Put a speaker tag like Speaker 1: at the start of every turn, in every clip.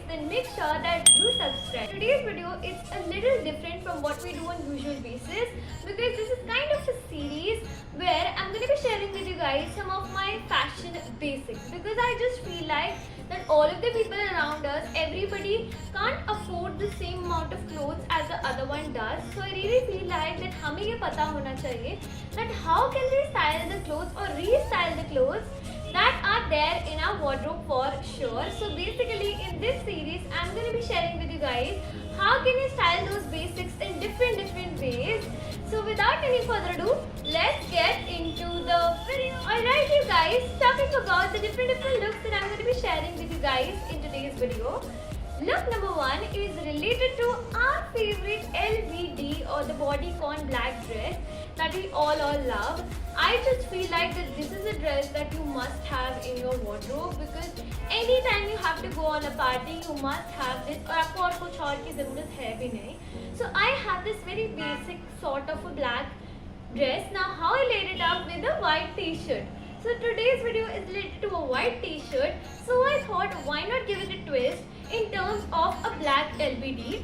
Speaker 1: then make sure that you subscribe. Today's video is a little different from what we do on usual basis because this is kind of a series where I'm going to be sharing with you guys some of my fashion basics because I just feel like that all of the people around us, everybody can't afford the same amount of clothes as the other one does. So I really feel like that हमें ये पता होना चाहिए that how can we style the clothes or restyle the clothes that are there in our wardrobe for sure. So basically in this series I'm going to be sharing with you guys how can you style those basics in different ways. So without any further ado, let's get into the video. Alright you guys, talking about the different looks that I'm going to be sharing with you guys in today's video. Look number one is related to our favorite LBD or the bodycon black dress that we all love. I just feel like that this is a dress that you must have in your wardrobe because anytime you have to go on a party you must have this और आपको और कुछ और की ज़रूरत है भी नहीं. So I have this very basic sort of a black dress. Now how I laid it up with a white t-shirt. So today's video is related to a white t-shirt. So I thought why not give it a twist in terms of a black LBD.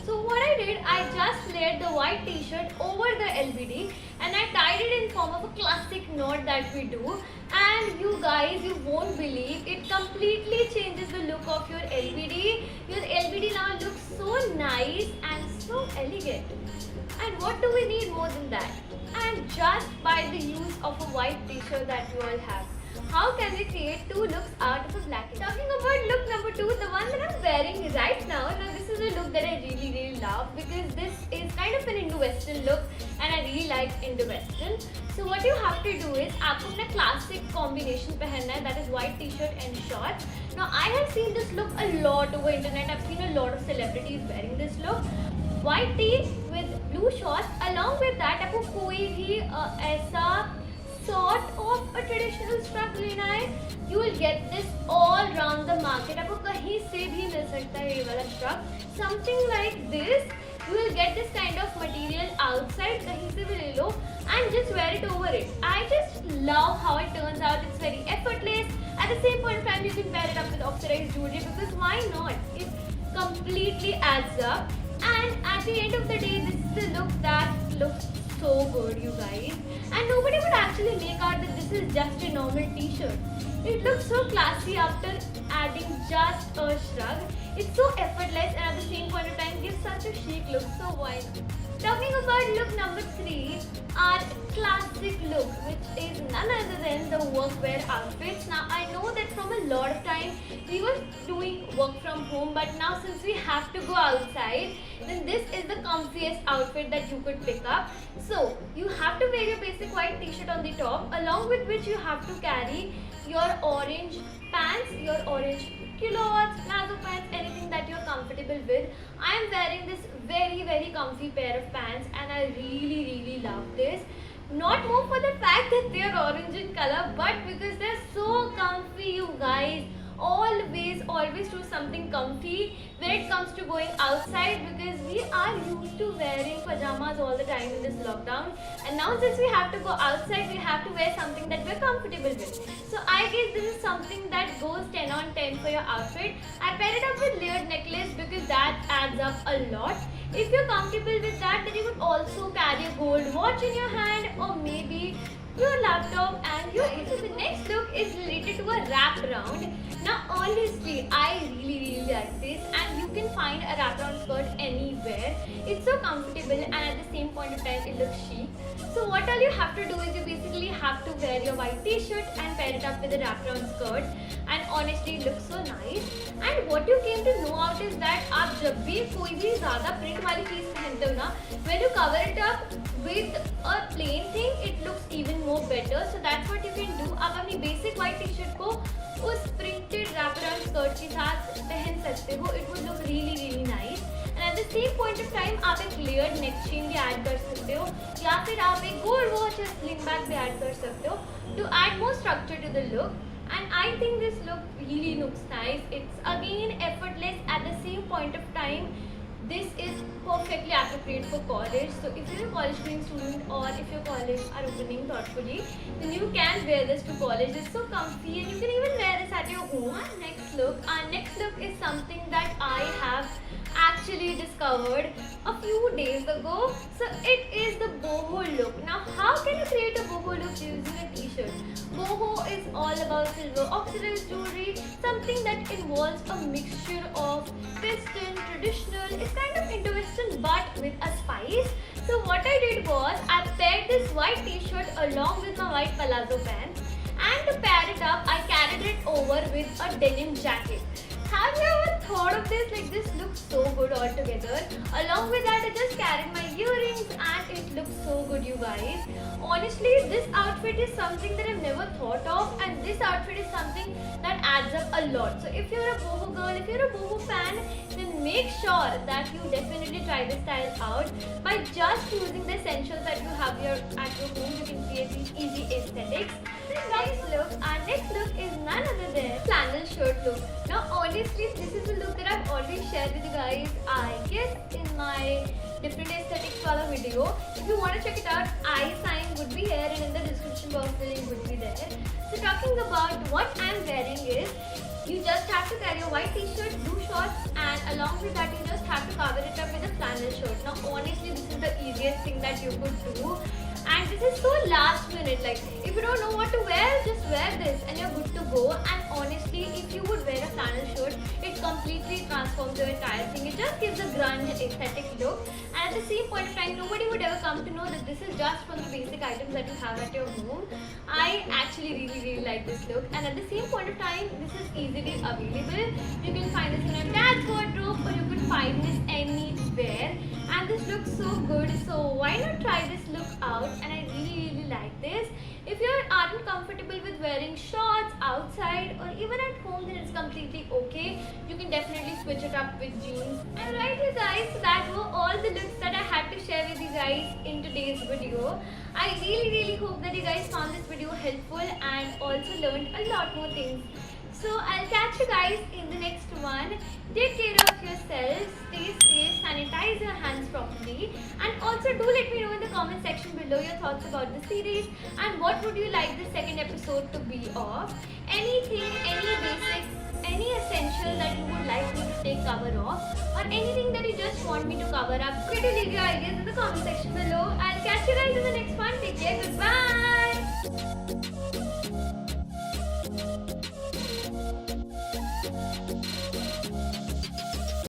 Speaker 1: So what I did, I just layered the white t-shirt over the LBD and I tied it in form of a classic knot that we do. And you guys, you won't believe, it completely changes the look of your LBD. Your LBD now looks so nice and so elegant. And what do we need more than that? And just by the use of a white t-shirt that you all have, how can we create two looks out of a black? Talking about look number two, the one that I'm wearing right now. Now this is a look that I really love because this is kind of an Indo-Western look and I really like Indo-Western. So what you have to do is आपको अपना classic combination पहनना है, that is white t-shirt and shorts. Now I have seen this look a lot over internet. I've seen a lot of celebrities wearing this look. White tee with blue shorts. Along with that आपको कोई भी ऐसा sort of a traditional strap लेना है. You will get this all around the market. आपको कहीं से भी मिल सकता है ये वाला strap. Something like this. You will get this kind of material outside. कहीं से भी ले लो and just wear it over it. I just love how it turns out. It's very effortless. At the same point in time, you can pair it up with oxidized jewelry because why not? It completely adds up. And at the end of the day, this is the look that looks so good, you guys. And nobody would actually make out that this is just a normal t-shirt. It looks so classy after adding just a shrug. It's so effortless and at the same point of time gives such a chic look. So why not? Talking about look number three, our classic look, which is none other than the workwear outfits. Now I know that from a lot of time we were doing work from home, but now since we have to go outside, then this is the comfiest outfit that you could pick up. So you have to wear your basic white t-shirt on the top, along with which you have to carry your orange pants, your orange culottes, plazo pants, anything that you're comfortable with. I am wearing this very comfy pair of pants and I really love this. Not more for the fact that they are orange in color, but because they're so comfy, you guys. Always do something comfy when it comes to going outside because we are used to wearing pajamas all the time in this lockdown, and now since we have to go outside we have to wear something that we're comfortable with. So I guess this is something that goes 10 on 10 for your outfit. I paired it up with layered necklace because that adds up a lot. If you're comfortable with that, then you could also carry a gold watch in your hand or maybe your laptop and your so the next look is related to a wraparound. Now honestly, I really like this and you can find a wraparound skirt anywhere. It's so comfortable and at the same point of time it looks chic. So what all you have to do is you basically have to wear your white t-shirt and pair it up with a wraparound skirt, and honestly it looks so nice. And what you came to know out is that आप जब भी कोई भी ज़्यादा print वाली चीज़ पहनते हो ना, when you cover it up with a plain thing, it looks even more better. So that's what you can do. आप अपनी basic white t-shirt को उस printed wraparound skirt के साथ पहन सकते हो. It would look really nice. And at the same point of time, आप एक layered neck chain भी add कर सकते हो या फिर आप एक gold watch या sling bag भी add कर सकते हो to add more structure to the look. And I think this look really looks nice. It's again effortless at the same point of time. This is perfect perfectly appropriate for college. So if you're a college going student or if your college are opening thoughtfully, then you can wear this to college. It's so comfy and you can even wear this at your home. Our next look is something that I have actually discovered a few days ago. So it is the boho look. Now how can you create a boho look using a t-shirt? Boho is all about silver oxidized jewelry, something that involves a mixture of Western, traditional, it's kind of into Western but with a spice. So what I did was I paired this white t-shirt along with my white palazzo pants, and to pair it up I carried it over with a denim jacket. Have you ever thought of this? Like, this looks so good all together. Along with that, I just carried my earrings and it looks so good, you guys. Honestly, this outfit is something that I've never thought of, and this outfit is something that adds up a lot. So if you're a boho girl, if you're a boho fan, then make sure that you definitely try this style out. By just using the essentials that you have here at your home, you can create these easy aesthetics. Our next look is none other than flannel shirt look. Now honestly, this is a look that I've already shared with you guys, I guess in my different aesthetics color video. If you want to check it out, I sign would be here and in the description box the link would be there. So talking about what I'm wearing is, you just have to carry a white t-shirt, blue shorts, and along with that you just have to cover it up with a flannel shirt. Now honestly, this is the easiest thing that you could do. And this is so last minute, like if you don't know what to wear, just wear this and you're good to go. And honestly, if you would wear a flannel shirt, it completely transforms your entire thing. It just gives a grunge aesthetic look, and at the same point of time, nobody would ever come to know that this is just from the basic items that you have at your home. I actually really like this look, and at the same point of time, this is easily available. You can find this in your dad's wardrobe or you could find this anywhere, and this looks so good. So why not try this look out? And I really like this. If you aren't comfortable with wearing shorts outside or even at home, then it's completely okay. You can definitely switch it up with jeans. Alright you guys, so that were all the looks that I had to share with you guys in today's video. I really hope that you guys found this video helpful and also learned a lot more things. So I'll catch you guys in the next one. Take care of yourselves, stay safe, sanitize your hands properly, and also do let me know in the comment section below your thoughts about the series and what would you like the second episode to be of. Anything, any basic, any essential that you would like me to take cover of, or anything that you just want me to cover up. Free to leave your ideas in the comment section below. I'll catch you guys in the next one. Take care, goodbye.